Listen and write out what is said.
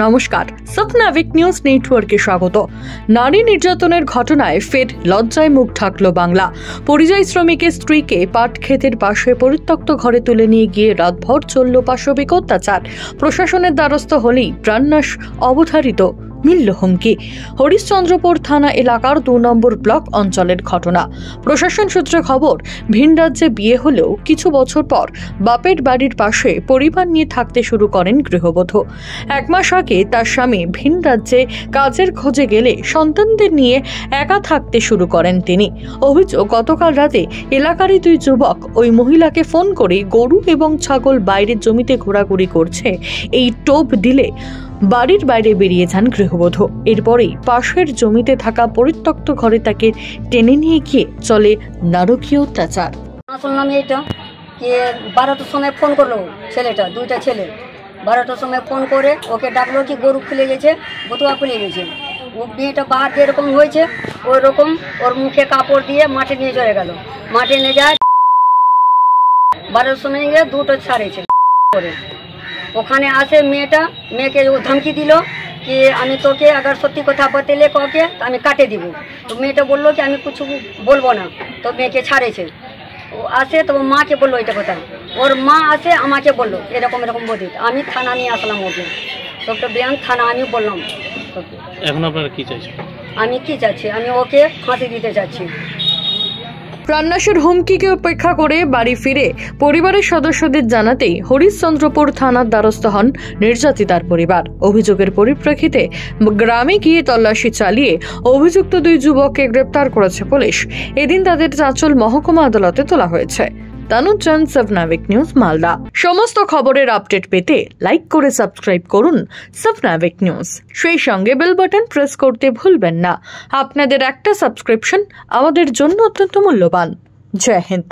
নমস্কার, স্বপ্নাবিক নিউজ নেটওয়ার্কে স্বাগত। নারী নির্যাতনের ঘটনায় ফের লজ্জায় মুখ ঢাকল বাংলা। পরিযায়ী শ্রমিকের স্ত্রীকে পাট ক্ষেতের পাশে পরিত্যক্ত ঘরে তুলে নিয়ে গিয়ে রাতভর চলল পাশবিক অত্যাচার। প্রশাসনের দ্বারস্থ হলেই প্রাণনাশ অবধারিত, মিলল হুমকি। হরিশ্চন্দ্রপুর থানা এলাকার 2 নম্বর ব্লক অঞ্চলের ঘটনা। প্রশাসন সূত্রে খবর, ভিন রাজ্যে বিয়ে হলেও কিছু বছর পর বাপের বাড়ির পাশে পরিবার নিয়ে থাকতে শুরু করেন গৃহবধূ। 1 মাস আগে তার স্বামী ভিন রাজ্যে কাজের খোঁজে গেলে সন্তানদের নিয়ে একা থাকতে শুরু করেন তিনি। অভিযোগ, গতকাল রাতে এলাকারই 2 যুবক ওই মহিলাকে ফোন করে গরু এবং ছাগল বাইরের জমিতে ঘোরাঘুরি করছে এই টোপ দিলে বাড়ির বাইরে বেরিয়ে যান গৃহবধূ। এরপরেই পাশের জমিতে থাকা পরিত্যক্ত ঘরে তাকে টেনে নিয়ে গিয়ে চলে নারকীয় অত্যাচার। শুনলাম এইটা কি 12টার সময় ফোন করলো ছেলেটা, 2টা ছেলে 12টার সময় ফোন করে ওকে ডাকলো কি গরু খুলে গেছে, বতুয়া খুলে গেছে। ও মেয়েটা বাহার যেরকম হয়েছে ওই রকম ওর মুখে কাপড় দিয়ে মাঠে নিয়ে চলে গেল। মাঠে নিয়ে যায় 12টার সময় গিয়ে 2টা ছাড়েছে করে। ওখানে আসে মেয়েকে ও ধমকি দিল कि আমি তোকে अगर সত্যি কথা বললে কাউকে আমি কাটে দিব। তো মেয়েটা বললো কি আমি কিছু বলবো না। তো মেয়েকে ছাড়েছে। ও আসে তো মাকে বললো এটা কথা। ওর মা আসে আমাকে বললো এরকম এরকম বলি। আমি থানা নিয়ে আসলাম ওকে, সবটা বিয়ান থানা আমি বললাম। এখন আপনারা কি চাইছেন? আমি কি চাচ্ছি, আমি ওকে ফাঁসি দিতে চাচ্ছি। প্রাণনাশের হুমকিকে উপেক্ষা করে বাড়ি ফিরে পরিবারের সদস্যদের জানাতেই হরিশ্চন্দ্রপুর থানার দ্বারস্থ হন নির্যাতিতার পরিবার। অভিযোগের পরিপ্রেক্ষিতে গ্রামে গিয়ে তল্লাশি চালিয়ে অভিযুক্ত 2 যুবককে গ্রেপ্তার করেছে পুলিশ। এদিন তাদের চাঁচল মহকুমা আদালতে তোলা হয়েছে। তানুজান, স্বপ্নাবিক নিউজ, মালদা। সমস্ত খবরের আপডেট পেতে লাইক করে সাবস্ক্রাইব করুন স্বপ্নাবিক নিউজ। সেই সঙ্গে বেল বাটন প্রেস করতে ভুলবেন না। আপনাদের একটা সাবস্ক্রিপশন আমাদের জন্য অত্যন্ত মূল্যবান। জয় হিন্দ।